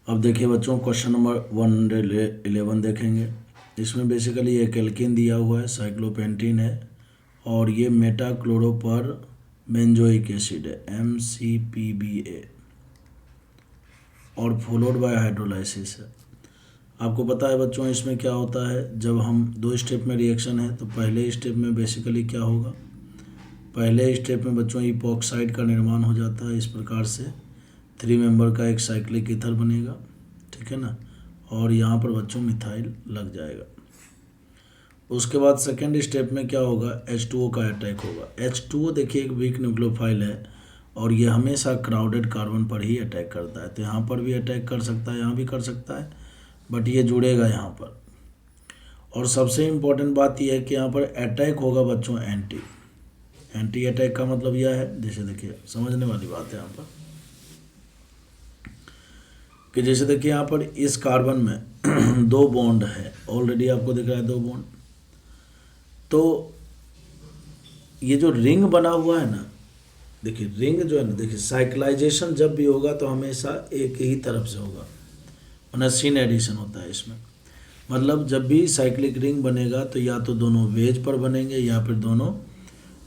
अब देखिए बच्चों, क्वेश्चन नंबर 111 देखेंगे। इसमें बेसिकली एक एल्कीन दिया हुआ है, साइक्लोपेंटीन है, और ये मेटाक्लोरोपर बेंजोइक एसिड है, MCPBA, और फॉलोड बाय हाइड्रोलाइसिस है। आपको पता है बच्चों इसमें क्या होता है, जब हम 2 स्टेप में रिएक्शन है तो पहले स्टेप में बेसिकली क्या होगा, पहले स्टेप में बच्चों इपॉक्साइड का निर्माण हो जाता है। इस प्रकार से 3 मेंबर का एक साइक्लिक ईथर बनेगा, ठीक है ना, और यहाँ पर बच्चों मिथाइल लग जाएगा। उसके बाद सेकेंड स्टेप में क्या होगा, H2O का अटैक होगा। H2O देखिए एक वीक न्यूक्लियोफाइल है और ये हमेशा क्राउडेड कार्बन पर ही अटैक करता है, तो यहाँ पर भी अटैक कर सकता है, यहाँ भी कर सकता है, बट ये जुड़ेगा यहाँ पर। और सबसे इम्पोर्टेंट बात यह है कि यहाँ पर अटैक होगा बच्चों एंटी अटैक का मतलब यह है, जैसे देखिए समझने वाली बात है यहाँ पर, कि जैसे देखिए यहाँ पर इस कार्बन में 2 बॉन्ड है, ऑलरेडी आपको दिख रहा है 2 बॉन्ड। तो ये जो रिंग बना हुआ है ना, देखिए रिंग जो है ना, देखिए साइक्लाइजेशन जब भी होगा तो हमेशा एक ही तरफ से होगा, वरना सिन एडिशन होता है इसमें। मतलब जब भी साइक्लिक रिंग बनेगा तो या तो दोनों वेज पर बनेंगे या फिर दोनों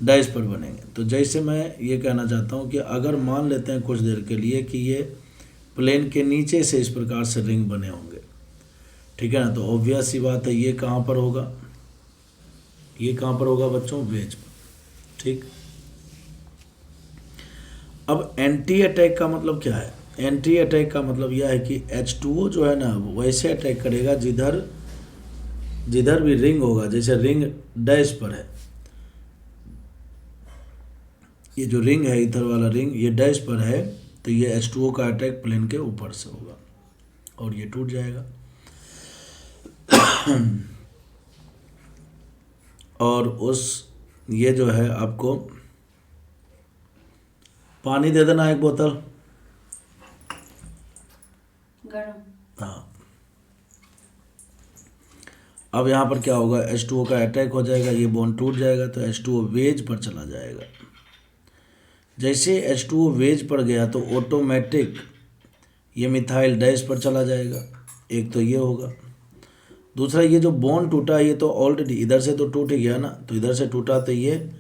डैश पर बनेंगे। तो जैसे मैं ये कहना चाहता हूँ कि अगर मान लेते हैं कुछ देर के लिए कि ये प्लेन के नीचे से इस प्रकार से रिंग बने होंगे, ठीक है ना, तो ऑब्वियस सी बात है ये कहाँ पर होगा, ये कहाँ पर होगा बच्चों, वेज पर, ठीक। अब एंटी अटैक का मतलब क्या है, एंटी अटैक का मतलब यह है कि H2O जो है ना वो वैसे अटैक करेगा जिधर जिधर भी रिंग होगा, जैसे रिंग डैश पर है, ये जो रिंग है इधर वाला रिंग ये डैश पर है, तो ये H2O का अटैक प्लेन के ऊपर से होगा और ये टूट जाएगा। और उस ये जो है आपको पानी दे देना 1 बोतल गरम। हाँ। अब यहाँ पर क्या होगा, H2O का अटैक हो जाएगा, ये बॉन्ड टूट जाएगा, तो H2O वेज पर चला जाएगा। जैसे H2O वेज पर गया तो ऑटोमेटिक ये मिथाइल डैश पर चला जाएगा, एक तो ये होगा। दूसरा ये जो बॉन्ड टूटा ये तो ऑलरेडी इधर से तो टूट ही गया ना, तो इधर से टूटा तो ये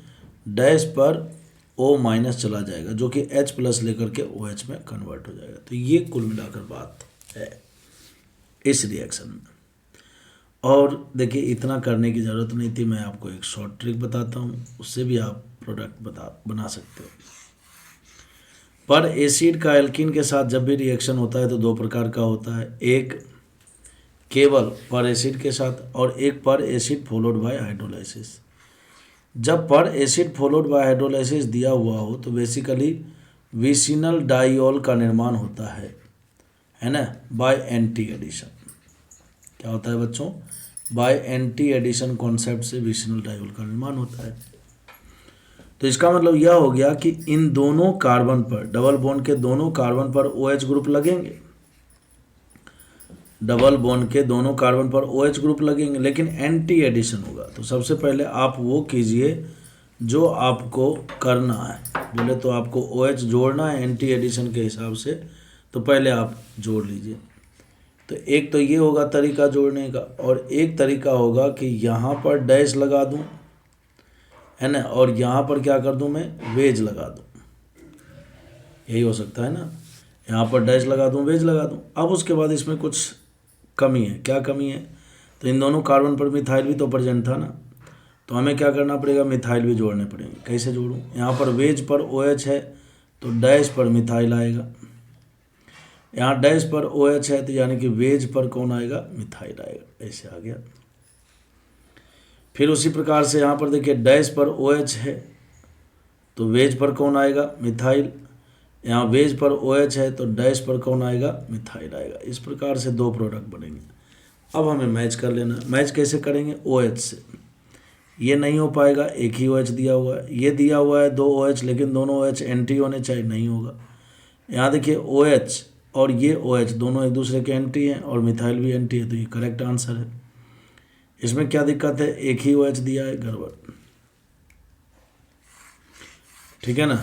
डैश पर O- चला जाएगा, जो कि H+ लेकर के OH में कन्वर्ट हो जाएगा। तो ये कुल मिलाकर बात है इस रिएक्शन में। और देखिए इतना करने की ज़रूरत नहीं थी, मैं आपको एक शॉर्ट ट्रिक बताता हूँ, उससे भी आप प्रोडक्ट बना सकते हो। पर एसिड का एल्कीन के साथ जब भी रिएक्शन होता है तो 2 प्रकार का होता है, एक केवल पर एसिड के साथ और एक पर एसिड फॉलोड बाय हाइड्रोलाइसिस। जब पर एसिड फॉलोड बाय हाइड्रोलाइसिस दिया हुआ हो तो बेसिकली विसिनल डाइऑल का निर्माण होता है ना, बाय एंटी एडिशन। क्या होता है बच्चों, बाय एंटी एडिशन कॉन्सेप्ट से विसिनल डाइऑल का निर्माण होता है। तो इसका मतलब यह हो गया कि इन दोनों कार्बन पर, डबल बॉन्ड के दोनों कार्बन पर OH ग्रुप लगेंगे, डबल बॉन्ड के दोनों कार्बन पर OH ग्रुप लगेंगे, लेकिन एंटी एडिशन होगा। तो सबसे पहले आप वो कीजिए जो आपको करना है। बोले तो आपको OH जोड़ना है एंटी एडिशन के हिसाब से, तो पहले आप जोड़ लीजिए। तो एक तो ये होगा तरीका जोड़ने का, और एक तरीका होगा कि यहाँ पर डैश लगा दूँ, है ना, और यहाँ पर क्या कर दूँ, मैं वेज लगा दूँ, यही हो सकता है ना, यहाँ पर डैश लगा दूँ, वेज लगा दूँ। अब उसके बाद इसमें कुछ कमी है, क्या कमी है, तो इन दोनों कार्बन पर मिथाइल भी तो प्रेजेंट था ना, तो हमें क्या करना पड़ेगा, मिथाइल भी जोड़ने पड़ेंगे। कैसे जोड़ूँ, यहाँ पर वेज पर OH है तो डैश पर मिथाइल आएगा, यहाँ डैश पर OH है तो यानी कि वेज पर कौन आएगा, मिथाइल आएगा, ऐसे आ गया। फिर उसी प्रकार से यहाँ पर देखिए डैश पर OH है तो वेज पर कौन आएगा, मिथाइल, यहाँ वेज पर OH है तो डैश पर कौन आएगा, मिथाइल आएगा। इस प्रकार से 2 प्रोडक्ट बनेंगे। अब हमें मैच कर लेना, मैच कैसे करेंगे, OH से। ये नहीं हो पाएगा, एक ही OH दिया हुआ है, ये दिया हुआ है 2 OH, लेकिन दोनों OH एंटी होने चाहिए, नहीं होगा। यहाँ देखिए OH और ये OH दोनों एक दूसरे के एंटी हैं और मिथाइल भी एंटी है, तो ये करेक्ट आंसर है। इसमें क्या दिक्कत है, एक ही OH दिया है, गड़बड़, ठीक है ना।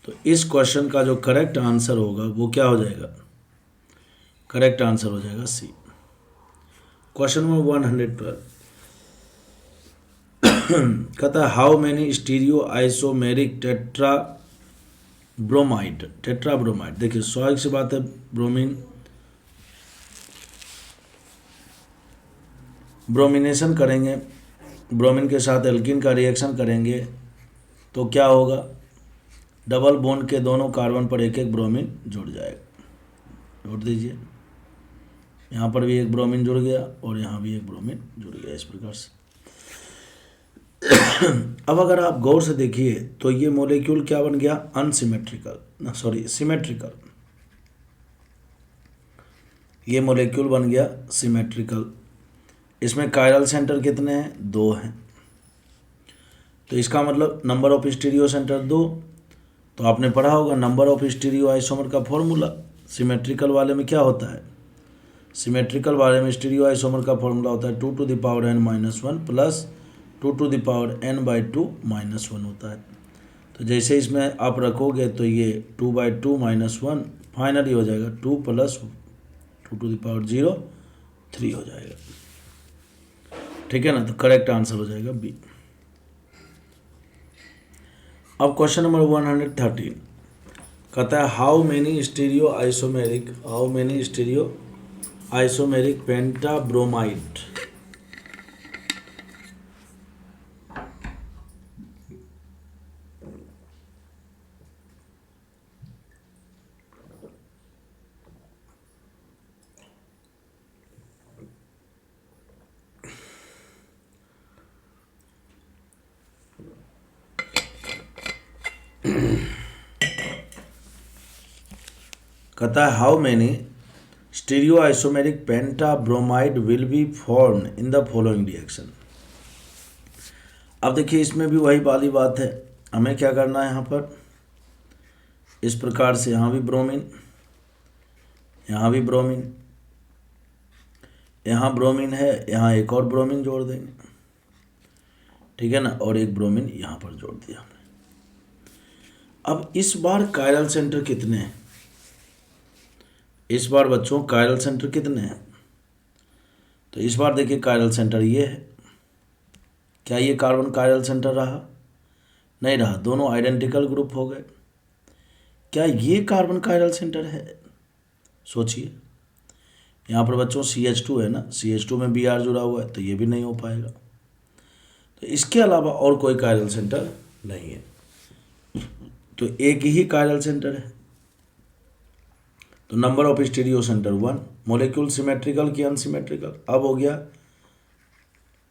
तो इस क्वेश्चन का जो करेक्ट आंसर होगा वो क्या हो जाएगा, करेक्ट आंसर हो जाएगा सी। क्वेश्चन नंबर 112 कहता है हाउ मेनी स्टीरियो आइसोमेरिक टेट्राब्रोमाइड। देखिए स्वाभाविक सी बात है, ब्रोमिनेशन करेंगे, ब्रोमीन के साथ एल्कीन का रिएक्शन करेंगे तो क्या होगा, डबल बॉन्ड के दोनों कार्बन पर एक एक ब्रोमीन जुड़ जाएगा। जोड़ दीजिए, यहाँ पर भी एक ब्रोमीन जुड़ गया और यहाँ भी एक ब्रोमीन जुड़ गया, इस प्रकार से। अब अगर आप गौर से देखिए तो ये मॉलिक्यूल क्या बन गया, सिमेट्रिकल। ये मॉलिक्यूल बन गया सिमेट्रिकल। इसमें कायरल सेंटर कितने हैं, 2 हैं। तो इसका मतलब नंबर ऑफ स्टीरियो सेंटर 2। तो आपने पढ़ा होगा नंबर ऑफ स्टीरियो आइसोमर का फॉर्मूला सिमेट्रिकल वाले में क्या होता है, सिमेट्रिकल वाले में स्टीरियो आइसोमर का फॉर्मूला होता है 2 to the power n - 1 plus 2 to the power n/2 - 1 होता है। तो जैसे इसमें आप रखोगे तो ये 2/2 - 1 फाइनली हो जाएगा 2 + 2 to the power 0 3 हो जाएगा। ठीक है ना, तो करेक्ट आंसर हो जाएगा बी। अब क्वेश्चन नंबर 113 कहता है how many stereo isomeric pentabromide. कहता है how many stereo isomeric pentabromide will be formed in the following reaction. अब देखिए इसमें भी वही वाली बात है, हमें क्या करना है, यहाँ पर इस प्रकार से यहाँ भी ब्रोमीन, यहाँ भी ब्रोमीन, यहाँ ब्रोमीन है, यहाँ एक और ब्रोमीन जोड़ देंगे, ठीक है ना, और एक ब्रोमीन यहाँ पर जोड़ दिया हमने। अब इस बार कायरल सेंटर कितने हैं, इस बार बच्चों कायरल सेंटर कितने हैं, तो इस बार देखिए कायरल सेंटर ये है। क्या ये कार्बन कायरल सेंटर रहा, नहीं रहा, दोनों आइडेंटिकल ग्रुप हो गए। क्या ये कार्बन कायरल सेंटर है, सोचिए। यहाँ पर बच्चों CH2 है ना, CH2 में Br जुड़ा हुआ है, तो ये भी नहीं हो पाएगा। तो इसके अलावा और कोई कायरल सेंटर नहीं है, तो एक ही कायरल सेंटर है। तो number of stereo centre 1। Molecule symmetrical की अनसिमेट्रिकल, अब हो गया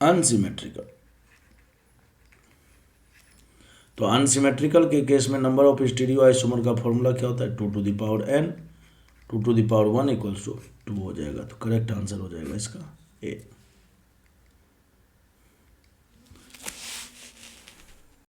अनसिमेट्रिकल। तो अनसिमेट्रिकल के केस में नंबर ऑफ स्टीरियो आइसोमर का फॉर्मूला क्या होता है, 2 to the power n 2 to the power 1 = 2 हो जाएगा। तो करेक्ट आंसर हो जाएगा इसका ए।